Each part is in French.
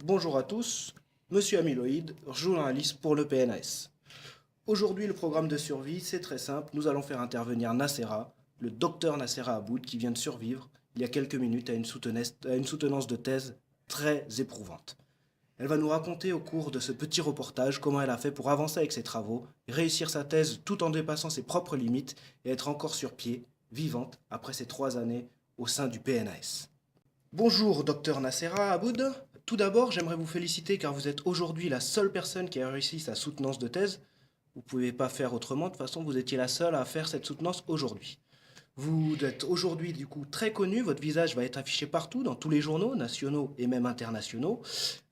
Bonjour à tous, Monsieur Amiloïd, journaliste pour le PNAS. Aujourd'hui, le programme de survie, c'est très simple. Nous allons faire intervenir Nacera, le docteur Nacera Aboud, qui vient de survivre il y a quelques minutes à une soutenance de thèse très éprouvante. Elle va nous raconter au cours de ce petit reportage comment elle a fait pour avancer avec ses travaux, réussir sa thèse tout en dépassant ses propres limites et être encore sur pied, vivante, après ces 3 années au sein du PNAS. Bonjour, docteur Nacera Aboud. Tout d'abord, j'aimerais vous féliciter car vous êtes aujourd'hui la seule personne qui a réussi sa soutenance de thèse. Vous ne pouvez pas faire autrement, de toute façon, vous étiez la seule à faire cette soutenance aujourd'hui. Vous êtes aujourd'hui du coup très connu, votre visage va être affiché partout, dans tous les journaux, nationaux et même internationaux.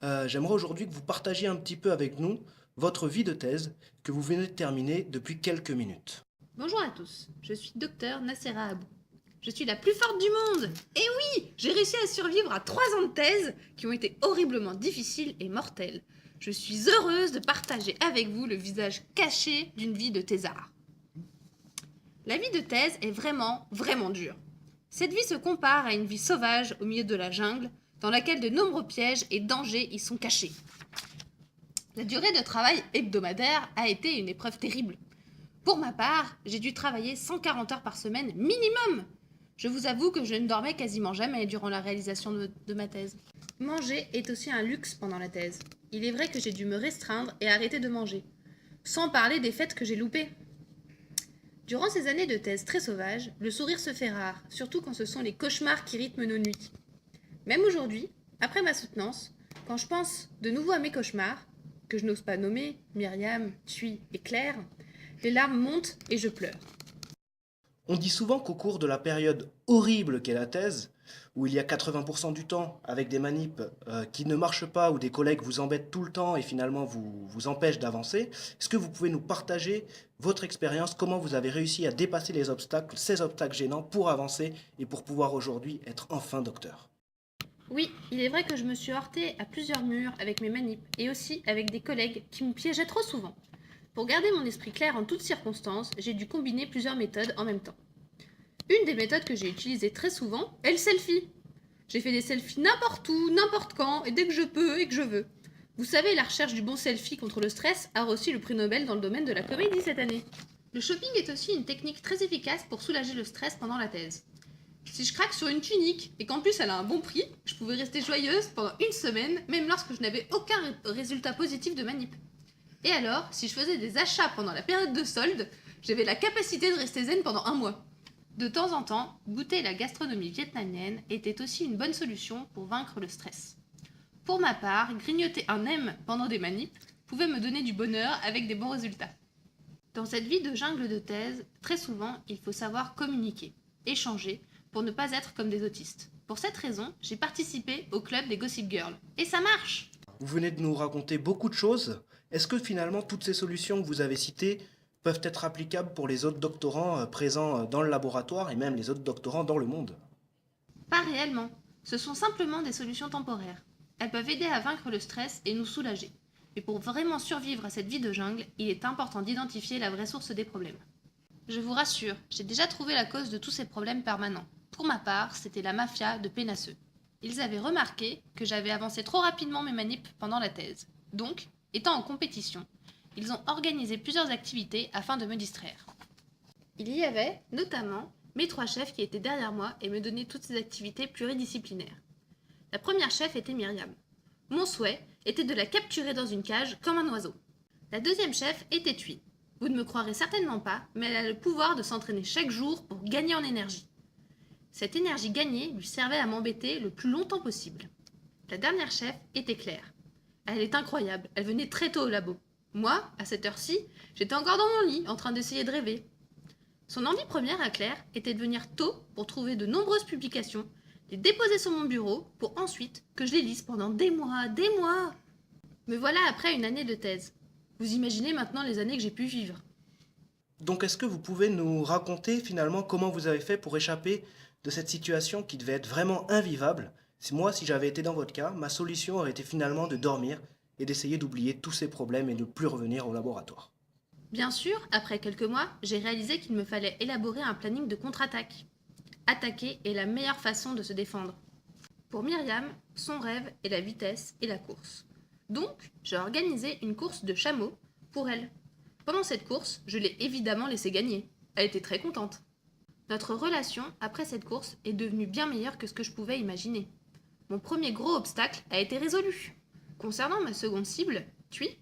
J'aimerais aujourd'hui que vous partagiez un petit peu avec nous votre vie de thèse que vous venez de terminer depuis quelques minutes. Bonjour à tous, je suis docteur Nacera Abou. Je suis la plus forte du monde. Et oui, j'ai réussi à survivre à 3 ans de thèse qui ont été horriblement difficiles et mortels. Je suis heureuse de partager avec vous le visage caché d'une vie de thésard. La vie de thèse est vraiment, vraiment dure. Cette vie se compare à une vie sauvage au milieu de la jungle, dans laquelle de nombreux pièges et dangers y sont cachés. La durée de travail hebdomadaire a été une épreuve terrible. Pour ma part, j'ai dû travailler 140 heures par semaine minimum. Je vous avoue que je ne dormais quasiment jamais durant la réalisation de ma thèse. Manger est aussi un luxe pendant la thèse. Il est vrai que j'ai dû me restreindre et arrêter de manger. Sans parler des fêtes que j'ai loupées. Durant ces années de thèse très sauvages, le sourire se fait rare, surtout quand ce sont les cauchemars qui rythment nos nuits. Même aujourd'hui, après ma soutenance, quand je pense de nouveau à mes cauchemars, que je n'ose pas nommer, Myriam, Thuy et Claire, les larmes montent et je pleure. On dit souvent qu'au cours de la période horrible qu'est la thèse, où il y a 80% du temps avec des manips qui ne marchent pas, où des collègues vous embêtent tout le temps et finalement vous empêchent d'avancer, est-ce que vous pouvez nous partager votre expérience, comment vous avez réussi à dépasser les obstacles, ces obstacles gênants pour avancer et pour pouvoir aujourd'hui être enfin docteur? Oui, il est vrai que je me suis heurtée à plusieurs murs avec mes manips et aussi avec des collègues qui me piégeaient trop souvent. Pour garder mon esprit clair en toutes circonstances, j'ai dû combiner plusieurs méthodes en même temps. Une des méthodes que j'ai utilisées très souvent est le selfie. J'ai fait des selfies n'importe où, n'importe quand, et dès que je peux et que je veux. Vous savez, la recherche du bon selfie contre le stress a reçu le prix Nobel dans le domaine de la comédie cette année. Le shopping est aussi une technique très efficace pour soulager le stress pendant la thèse. Si je craque sur une tunique et qu'en plus elle a un bon prix, je pouvais rester joyeuse pendant une semaine, même lorsque je n'avais aucun résultat positif de manip. Et alors, si je faisais des achats pendant la période de solde, j'avais la capacité de rester zen pendant un mois. De temps en temps, goûter la gastronomie vietnamienne était aussi une bonne solution pour vaincre le stress. Pour ma part, grignoter un M pendant des manips pouvait me donner du bonheur avec des bons résultats. Dans cette vie de jungle de thèse, très souvent, il faut savoir communiquer, échanger, pour ne pas être comme des autistes. Pour cette raison, j'ai participé au club des Gossip Girls. Et ça marche! Vous venez de nous raconter beaucoup de choses. Est-ce que finalement toutes ces solutions que vous avez citées peuvent être applicables pour les autres doctorants présents dans le laboratoire et même les autres doctorants dans le monde? Pas réellement. Ce sont simplement des solutions temporaires. Elles peuvent aider à vaincre le stress et nous soulager. Mais pour vraiment survivre à cette vie de jungle, il est important d'identifier la vraie source des problèmes. Je vous rassure, j'ai déjà trouvé la cause de tous ces problèmes permanents. Pour ma part, c'était la mafia de Pénasseux. Ils avaient remarqué que j'avais avancé trop rapidement mes manips pendant la thèse. Donc, étant en compétition, ils ont organisé plusieurs activités afin de me distraire. Il y avait, notamment, mes 3 chefs qui étaient derrière moi et me donnaient toutes ces activités pluridisciplinaires. La première chef était Myriam. Mon souhait était de la capturer dans une cage comme un oiseau. La deuxième chef était Thuy. Vous ne me croirez certainement pas, mais elle a le pouvoir de s'entraîner chaque jour pour gagner en énergie. Cette énergie gagnée lui servait à m'embêter le plus longtemps possible. La dernière chef était Claire. Elle est incroyable, elle venait très tôt au labo. Moi, à cette heure-ci, j'étais encore dans mon lit, en train d'essayer de rêver. Son envie première à Claire était de venir tôt pour trouver de nombreuses publications, les déposer sur mon bureau pour ensuite que je les lise pendant des mois, des mois. Me voilà après une année de thèse. Vous imaginez maintenant les années que j'ai pu vivre. Donc est-ce que vous pouvez nous raconter finalement comment vous avez fait pour échapper de cette situation qui devait être vraiment invivable? Moi, si j'avais été dans votre cas, ma solution aurait été finalement de dormir et d'essayer d'oublier tous ces problèmes et de ne plus revenir au laboratoire. Bien sûr, après quelques mois, j'ai réalisé qu'il me fallait élaborer un planning de contre-attaque. Attaquer est la meilleure façon de se défendre. Pour Myriam, son rêve est la vitesse et la course. Donc, j'ai organisé une course de chameaux pour elle. Pendant cette course, je l'ai évidemment laissée gagner. Elle était très contente. Notre relation, après cette course, est devenue bien meilleure que ce que je pouvais imaginer. Mon premier gros obstacle a été résolu. Concernant ma seconde cible, Thuy,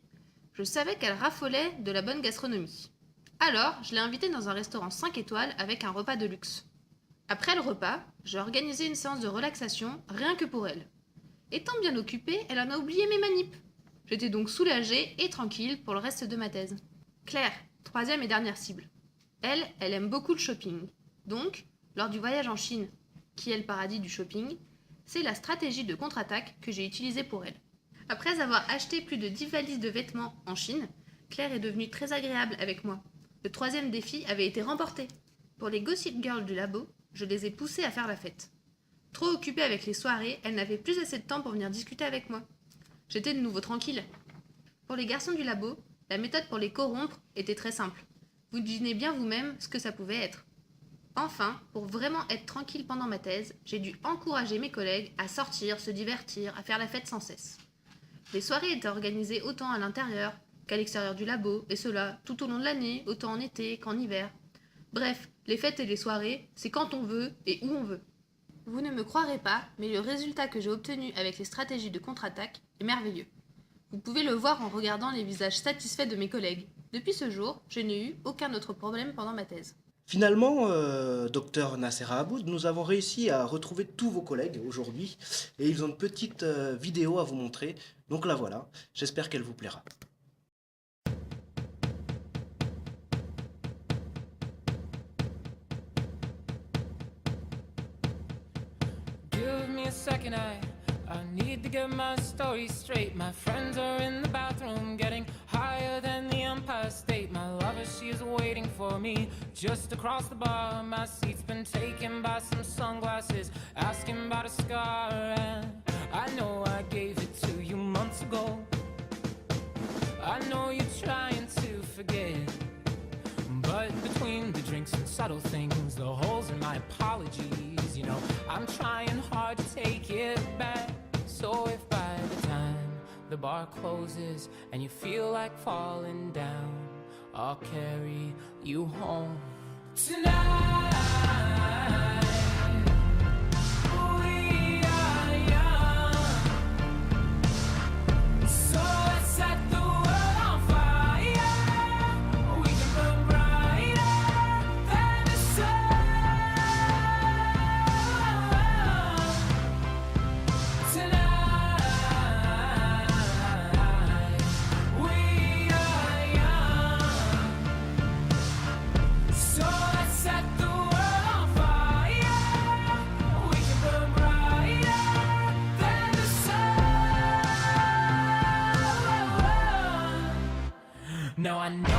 je savais qu'elle raffolait de la bonne gastronomie. Alors, je l'ai invitée dans un restaurant 5 étoiles avec un repas de luxe. Après le repas, j'ai organisé une séance de relaxation rien que pour elle. Étant bien occupée, elle en a oublié mes manips. J'étais donc soulagée et tranquille pour le reste de ma thèse. Claire, troisième et dernière cible. Elle aime beaucoup le shopping. Donc, lors du voyage en Chine, qui est le paradis du shopping, c'est la stratégie de contre-attaque que j'ai utilisée pour elle. Après avoir acheté plus de 10 valises de vêtements en Chine, Claire est devenue très agréable avec moi. Le troisième défi avait été remporté. Pour les Gossip Girls du labo, je les ai poussées à faire la fête. Trop occupée avec les soirées, elles n'avaient plus assez de temps pour venir discuter avec moi. J'étais de nouveau tranquille. Pour les garçons du labo, la méthode pour les corrompre était très simple. Vous devinez bien vous-même ce que ça pouvait être. Enfin, pour vraiment être tranquille pendant ma thèse, j'ai dû encourager mes collègues à sortir, se divertir, à faire la fête sans cesse. Les soirées étaient organisées autant à l'intérieur qu'à l'extérieur du labo, et cela tout au long de l'année, autant en été qu'en hiver. Bref, les fêtes et les soirées, c'est quand on veut et où on veut. Vous ne me croirez pas, mais le résultat que j'ai obtenu avec les stratégies de contre-attaque est merveilleux. Vous pouvez le voir en regardant les visages satisfaits de mes collègues. Depuis ce jour, je n'ai eu aucun autre problème pendant ma thèse. Finalement, docteur Nassera Aboud, nous avons réussi à retrouver tous vos collègues aujourd'hui et ils ont une petite vidéo à vous montrer. Donc la voilà, j'espère qu'elle vous plaira. Give me a second, I need to get my story straight. My friends are in the bathroom getting higher than the Empire State. My lover, she is waiting for me just across the bar. My seat's been taken by some sunglasses, asking about a scar. And I know I gave it to you months ago. I know you're trying to forget, but between the drinks and subtle things, the holes in my apologies, you know, I'm trying hard to take it back. So if by the time the bar closes and you feel like falling down, I'll carry you home tonight. We are young, so let's set the world on fire. We can burn brighter than the sun tonight. We are young, so let's set the world on fire. We can burn brighter than the sun. No, I know